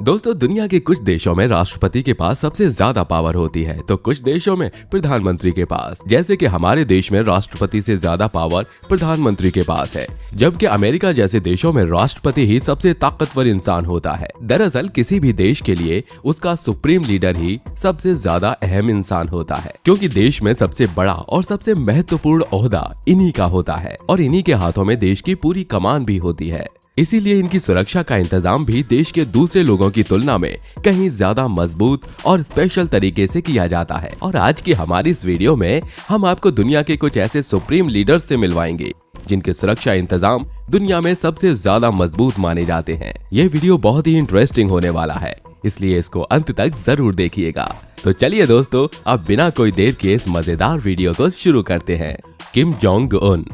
दोस्तों, दुनिया के कुछ देशों में राष्ट्रपति के पास सबसे ज्यादा पावर होती है तो कुछ देशों में प्रधानमंत्री के पास। जैसे कि हमारे देश में राष्ट्रपति से ज्यादा पावर प्रधानमंत्री के पास है, जबकि अमेरिका जैसे देशों में राष्ट्रपति ही सबसे ताकतवर इंसान होता है। दरअसल किसी भी देश के लिए उसका सुप्रीम लीडर ही सबसे ज्यादा अहम इंसान होता है, क्योंकि देश में सबसे बड़ा और सबसे महत्वपूर्ण ओहदा इन्हीं का होता है और इन्हीं के हाथों में देश की पूरी कमान भी होती है। इसीलिए इनकी सुरक्षा का इंतजाम भी देश के दूसरे लोगों की तुलना में कहीं ज्यादा मजबूत और स्पेशल तरीके से किया जाता है। और आज की हमारी इस वीडियो में हम आपको दुनिया के कुछ ऐसे सुप्रीम लीडर्स से मिलवाएंगे जिनके सुरक्षा इंतजाम दुनिया में सबसे ज्यादा मजबूत माने जाते हैं। ये वीडियो बहुत ही इंटरेस्टिंग होने वाला है, इसलिए इसको अंत तक जरूर देखिएगा। तो चलिए दोस्तों, अब बिना कोई देर के इस मजेदार वीडियो को शुरू करते हैं। Kim Jong Un.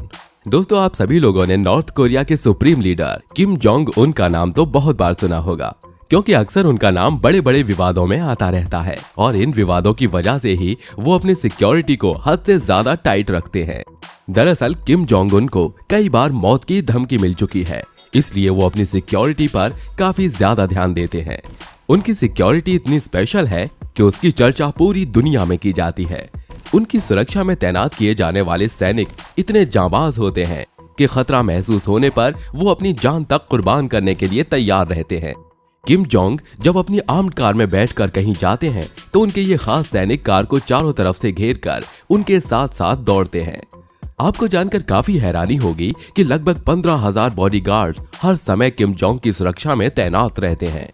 दोस्तों, आप सभी लोगों ने नॉर्थ कोरिया के supreme leader Kim Jong Un का नाम तो बहुत बार सुना होगा, क्योंकि अक्सर उनका नाम बड़े बड़े विवादों में आता रहता है और इन विवादों की वजह से ही वो अपनी सिक्योरिटी को हद से ज्यादा टाइट रखते हैं। दरअसल किम जोंग उन को कई बार मौत की धमकी मिल चुकी है, इसलिए वो अपनी सिक्योरिटी पर काफी ज्यादा ध्यान देते हैं। उनकी सिक्योरिटी इतनी स्पेशल है कि उसकी चर्चा पूरी दुनिया में की जाती है। उनकी सुरक्षा में तैनात किए जाने वाले सैनिक इतने जांबाज होते हैं कि खतरा महसूस होने पर वो अपनी जान तक कुर्बान करने के लिए तैयार रहते हैं। किम जोंग जब अपनी आर्म्ड कार में बैठकर कहीं जाते हैं तो उनके ये खास सैनिक कार को चारों तरफ से घेरकर उनके साथ साथ दौड़ते हैं। आपको जानकर काफी हैरानी होगी कि लगभग 15,000 बॉडीगार्ड हर समय किम जोंग की सुरक्षा में तैनात रहते हैं।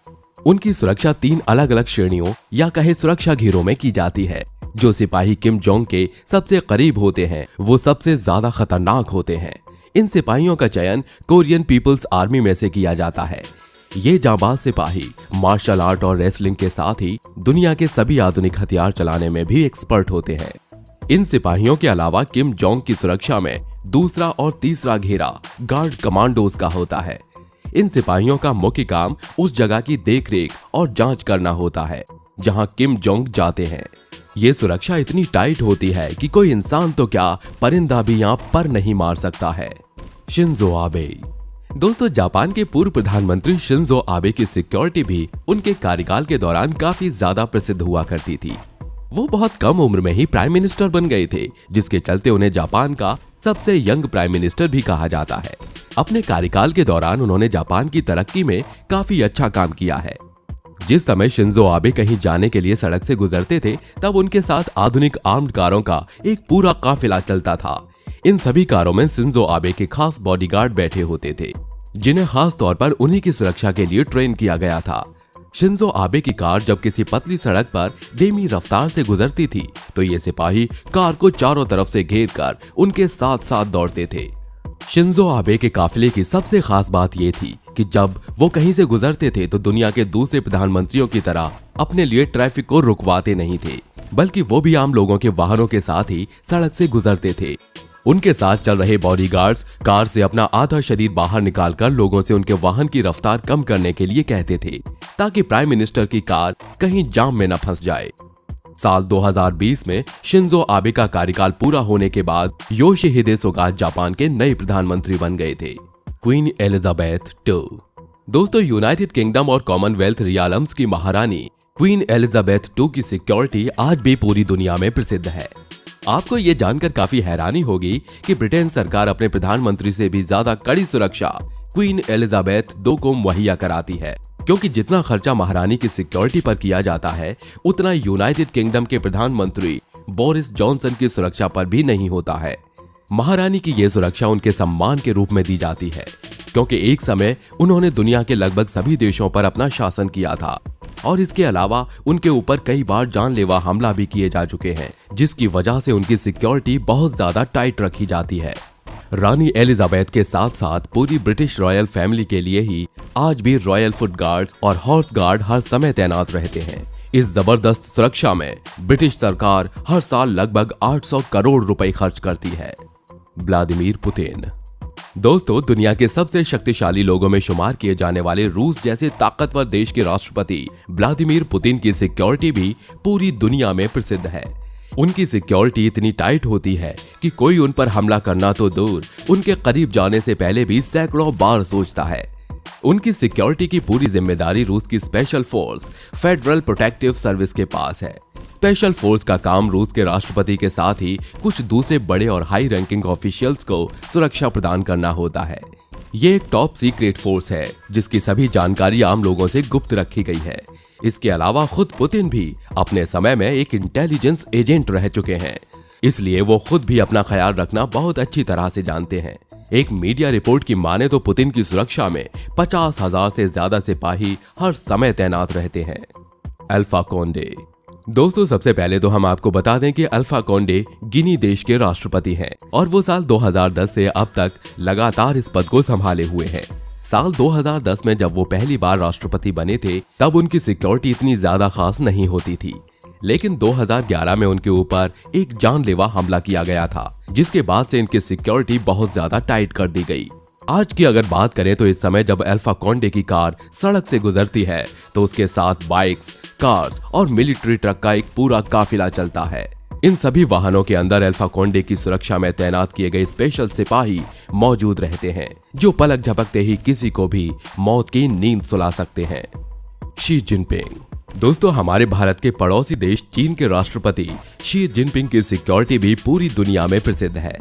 उनकी सुरक्षा 3 अलग अलग श्रेणियों या कहे सुरक्षा घेरों में की जाती है। जो सिपाही किम जोंग के सबसे करीब होते हैं वो सबसे ज्यादा खतरनाक होते हैं। इन सिपाहियों का चयन कोरियन पीपल्स आर्मी में से किया जाता है। ये जांबाज सिपाही मार्शल आर्ट और रेसलिंग के साथ ही दुनिया के सभी आधुनिक हथियार चलाने में भी एक्सपर्ट होते हैं। इन सिपाहियों के अलावा किम जोंग की सुरक्षा में दूसरा और तीसरा घेरा गार्ड कमांडोज का होता है। इन सिपाहियों का मुख्य काम उस जगह की देखरेख और जांच करना होता है जहां किम जोंग जाते हैं। ये सुरक्षा इतनी टाइट होती है कि कोई इंसान तो क्या परिंदा भी यहाँ पर नहीं मार सकता है। Shinzo Abe. दोस्तों, जापान के पूर्व प्रधानमंत्री शिंजो आबे की सिक्योरिटी भी उनके कार्यकाल के दौरान काफी ज्यादा प्रसिद्ध हुआ करती थी। वो बहुत कम उम्र में ही प्राइम मिनिस्टर बन गए थे, जिसके चलते उन्हें जापान का सबसे यंग प्राइम मिनिस्टर भी कहा जाता है। अपने कार्यकाल के दौरान उन्होंने जापान की तरक्की में काफी अच्छा काम किया है। जिस समय शिंजो आबे कहीं जाने के लिए सड़क से गुजरते थे तब उनके साथ आधुनिक आर्म्ड कारों का एक पूरा काफिला चलता था। इन सभी कारों में शिंजो आबे के खास बॉडीगार्ड बैठे होते थे, जिन्हें खास तौर पर उन्हीं की सुरक्षा के लिए ट्रेन किया गया था। शिंजो आबे की कार जब किसी पतली सड़क पर धीमी रफ्तार से गुजरती थी तो ये सिपाही कार को चारों तरफ से घेरकर उनके साथ साथ दौड़ते थे। शिंजो आबे के काफिले की सबसे खास बात ये थी कि जब वो कहीं से गुजरते थे तो दुनिया के दूसरे प्रधानमंत्रियों की तरह अपने लिए ट्रैफिक को रुकवाते नहीं थे, बल्कि वो भी आम लोगों के वाहनों के साथ ही सड़क से गुजरते थे। उनके साथ चल रहे बॉडीगार्ड्स कार से अपना आधा शरीर बाहर निकालकर लोगों से उनके वाहन की रफ्तार कम करने के लिए कहते थे, ताकि प्राइम मिनिस्टर की कार कहीं जाम में न फंस जाए। साल 2020 में शिंजो आबे का कार्यकाल पूरा होने के बाद योशिहिदे सुगा जापान के नए प्रधानमंत्री बन गए थे। Queen Elizabeth II। दोस्तों, यूनाइटेड किंगडम और कॉमनवेल्थ रियालम्स की महारानी क्वीन एलिजाबेथ II की सिक्योरिटी आज भी पूरी दुनिया में प्रसिद्ध है। आपको ये जानकर काफी हैरानी होगी कि ब्रिटेन सरकार अपने प्रधानमंत्री से भी ज्यादा कड़ी सुरक्षा क्वीन एलिजाबेथ II को मुहैया कराती है, क्योंकि जितना खर्चा महारानी की सिक्योरिटी पर किया जाता है उतना यूनाइटेड किंगडम के प्रधानमंत्री बोरिस जॉनसन की सुरक्षा पर भी नहीं होता है। महारानी की ये सुरक्षा उनके सम्मान के रूप में दी जाती है, क्योंकि एक समय उन्होंने दुनिया के लगभग सभी देशों पर अपना शासन किया था और इसके अलावा उनके ऊपर कई बार जानलेवा हमला भी किए जा चुके हैं, जिसकी वजह से उनकी सिक्योरिटी बहुत ज्यादा टाइट रखी जाती है। रानी एलिजाबेथ के साथ साथ पूरी ब्रिटिश रॉयल फैमिली के लिए ही आज भी रॉयल फुट गार्ड्स और हॉर्स गार्ड हर समय तैनात रहते हैं। इस जबरदस्त सुरक्षा में ब्रिटिश सरकार हर साल लगभग 800 करोड़ रुपए खर्च करती है। Vladimir Putin. दोस्तों, दुनिया के सबसे शक्तिशाली लोगों में शुमार किए जाने वाले रूस जैसे ताकतवर देश के राष्ट्रपति व्लादिमीर पुतिन की सिक्योरिटी भी पूरी दुनिया में प्रसिद्ध है। उनकी सिक्योरिटी इतनी टाइट होती है कि कोई उन पर हमला करना तो दूर, उनके करीब जाने से पहले भी सैकड़ों बार सोचता है। उनकी सिक्योरिटी की पूरी जिम्मेदारी रूस की special force federal protective service के पास है। स्पेशल फोर्स का काम रूस के राष्ट्रपति के साथ ही कुछ दूसरे बड़े और हाई रैंकिंग ऑफिशियल्स को सुरक्षा प्रदान करना होता है। ये एक टॉप सीक्रेट फोर्स है जिसकी सभी जानकारी आम लोगों से गुप्त रखी गई है। इसके अलावा खुद पुतिन भी अपने समय में एक इंटेलिजेंस एजेंट रह चुके हैं, इसलिए वो खुद भी अपना ख्याल रखना बहुत अच्छी तरह से जानते हैं। एक मीडिया रिपोर्ट की माने तो पुतिन की सुरक्षा में 50,000 से ज्यादा सिपाही हर समय तैनात रहते हैं। Alpha Conde. दोस्तों, सबसे पहले तो हम आपको बता दें कि अल्फा कोंडे गिनी देश के राष्ट्रपति हैं और वो साल 2010 से अब तक लगातार इस पद को संभाले हुए हैं। साल 2010 में जब वो पहली बार राष्ट्रपति बने थे तब उनकी सिक्योरिटी इतनी ज्यादा खास नहीं होती थी, लेकिन 2011 में उनके ऊपर एक जानलेवा हमला किया गया था, जिसके बाद से इनकी सिक्योरिटी बहुत ज्यादा टाइट कर दी गई। आज की अगर बात करें तो इस समय जब अल्फा कोंडे की कार सड़क से गुजरती है तो उसके साथ बाइक्स, कार्स और मिलिट्री ट्रक का एक पूरा काफिला चलता है। इन सभी वाहनों के अंदर अल्फा कोंडे की सुरक्षा में तैनात किए गए स्पेशल सिपाही मौजूद रहते हैं, जो पलक झपकते ही किसी को भी मौत की नींद सुला सकते हैं। Xi Jinping. दोस्तों, हमारे भारत के पड़ोसी देश चीन के राष्ट्रपति शी जिनपिंग की सिक्योरिटी भी पूरी दुनिया में प्रसिद्ध है।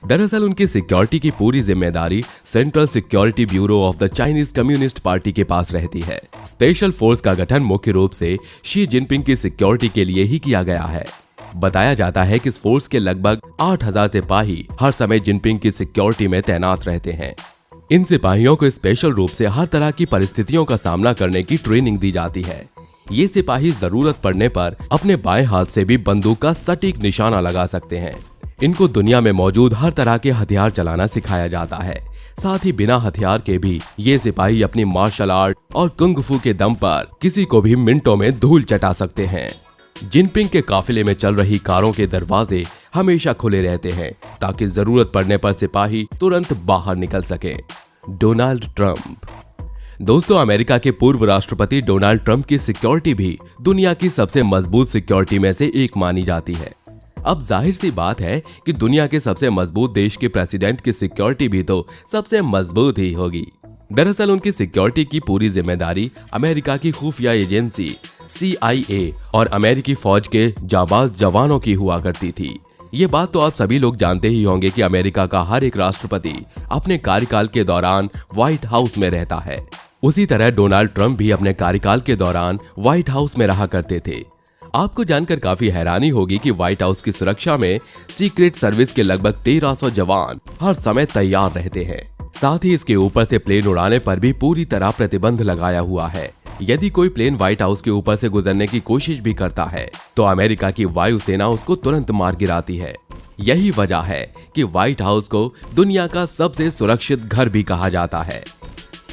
दरअसल उनकी सिक्योरिटी की पूरी जिम्मेदारी central security bureau of the Chinese communist party के पास रहती है। स्पेशल फोर्स का गठन मुख्य रूप से शी जिनपिंग की सिक्योरिटी के लिए ही किया गया है। बताया जाता है कि इस फोर्स के लगभग 8,000 सिपाही हर समय जिनपिंग की सिक्योरिटी में तैनात रहते हैं। इन सिपाहियों को स्पेशल रूप से हर तरह की परिस्थितियों का सामना करने की ट्रेनिंग दी जाती है। ये सिपाही जरूरत पड़ने पर अपने बाएं हाथ से भी बंदूक का सटीक निशाना लगा सकते हैं। इनको दुनिया में मौजूद हर तरह के हथियार चलाना सिखाया जाता है। साथ ही बिना हथियार के भी ये सिपाही अपनी मार्शल आर्ट और कुंग फू के दम पर किसी को भी मिनटों में धूल चटा सकते हैं। जिनपिंग के काफिले में चल रही कारों के दरवाजे हमेशा खुले रहते हैं ताकि जरूरत पड़ने पर सिपाही तुरंत बाहर निकल सके। Donald Trump. दोस्तों, अमेरिका के पूर्व राष्ट्रपति डोनाल्ड ट्रंप की सिक्योरिटी भी दुनिया की सबसे मजबूत सिक्योरिटी में से एक मानी जाती है। अब जाहिर सी बात है कि दुनिया के सबसे मजबूत देश के प्रेसिडेंट की सिक्योरिटी भी तो सबसे मजबूत ही होगी। दरअसल उनकी सिक्योरिटी की पूरी जिम्मेदारी अमेरिका की खुफिया एजेंसी CIA और अमेरिकी फौज के जाबाज जवानों की हुआ करती थी। ये बात तो आप सभी लोग जानते ही होंगे कि अमेरिका का हर एक राष्ट्रपति अपने कार्यकाल के दौरान व्हाइट हाउस में रहता है। उसी तरह डोनाल्ड ट्रंप भी अपने कार्यकाल के दौरान व्हाइट हाउस में रहा करते थे। आपको जानकर काफी हैरानी होगी कि व्हाइट हाउस की सुरक्षा में सीक्रेट सर्विस के लगभग 1300 जवान हर समय तैयार रहते हैं। साथ ही इसके ऊपर से प्लेन उड़ाने पर भी पूरी तरह प्रतिबंध लगाया हुआ है। यदि कोई प्लेन व्हाइट हाउस के ऊपर से गुजरने की कोशिश भी करता है तो अमेरिका की वायुसेना उसको तुरंत मार गिराती है। यही वजह है कि व्हाइट हाउस को दुनिया का सबसे सुरक्षित घर भी कहा जाता है।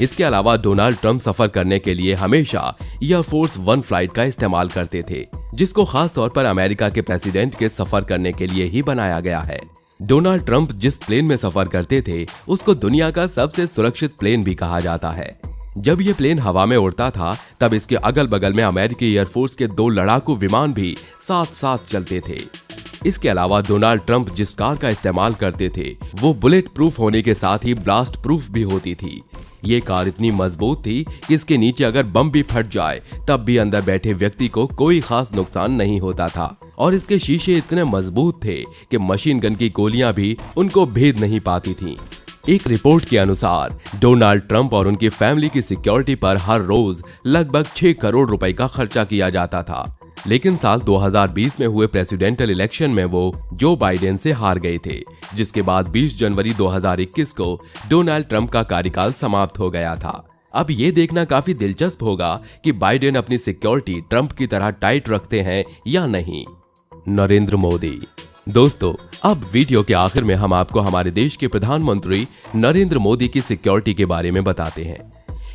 इसके अलावा डोनाल्ड ट्रंप सफर करने के लिए हमेशा एयरफोर्स वन फ्लाइट का इस्तेमाल करते थे, जिसको खास तौर पर अमेरिका के प्रेसिडेंट के सफर करने के लिए ही बनाया गया है। डोनाल्ड ट्रंप जिस प्लेन में सफर करते थे उसको दुनिया का सबसे सुरक्षित प्लेन भी कहा जाता है। जब ये प्लेन हवा में उड़ता था तब इसके अगल बगल में अमेरिकी एयरफोर्स के 2 लड़ाकू विमान भी साथ साथ चलते थे। इसके अलावा डोनाल्ड ट्रंप जिस कार का इस्तेमाल करते थे वो बुलेट प्रूफ होने के साथ ही ब्लास्ट प्रूफ भी होती थी। ये कार इतनी मजबूत थी कि इसके नीचे अगर बम भी फट जाए तब भी अंदर बैठे व्यक्ति को कोई खास नुकसान नहीं होता था और इसके शीशे इतने मजबूत थे कि मशीन गन की गोलियां भी उनको भेद नहीं पाती थीं। एक रिपोर्ट के अनुसार डोनाल्ड ट्रंप और उनकी फैमिली की सिक्योरिटी पर हर रोज लगभग 6 करोड़ रुपए का खर्चा किया जाता था, लेकिन साल 2020 में हुए प्रेसिडेंशियल इलेक्शन में वो जो बाइडेन से हार गए थे, जिसके बाद 20 जनवरी 2021 को डोनाल्ड ट्रंप का कार्यकाल समाप्त हो गया था। अब ये देखना काफी दिलचस्प होगा कि बाइडेन अपनी सिक्योरिटी ट्रंप की तरह टाइट रखते हैं या नहीं। नरेंद्र मोदी। दोस्तों, अब वीडियो के आखिर में हम आपको हमारे देश के प्रधानमंत्री नरेंद्र मोदी की सिक्योरिटी के बारे में बताते हैं,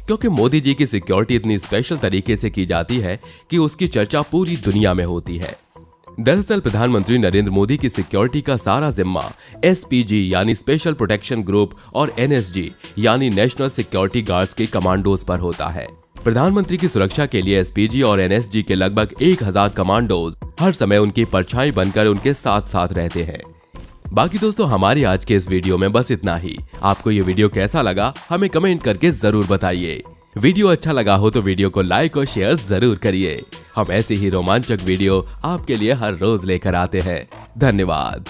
क्योंकि मोदी जी की सिक्योरिटी इतनी स्पेशल तरीके से की जाती है कि उसकी चर्चा पूरी दुनिया में होती है। दरअसल प्रधानमंत्री नरेंद्र मोदी की सिक्योरिटी का सारा जिम्मा SPG यानी स्पेशल प्रोटेक्शन ग्रुप और NSG यानी नेशनल सिक्योरिटी गार्ड्स के कमांडोज पर होता है। प्रधानमंत्री की सुरक्षा के लिए SPG और NSG के लगभग 1000 कमांडोज हर समय उनकी परछाई बनकर उनके साथ साथ रहते हैं। बाकी दोस्तों हमारी आज के इस वीडियो में बस इतना ही। आपको ये वीडियो कैसा लगा हमें कमेंट करके जरूर बताइए। वीडियो अच्छा लगा हो तो वीडियो को लाइक और शेयर जरूर करिए। हम ऐसे ही रोमांचक वीडियो आपके लिए हर रोज लेकर आते हैं। धन्यवाद।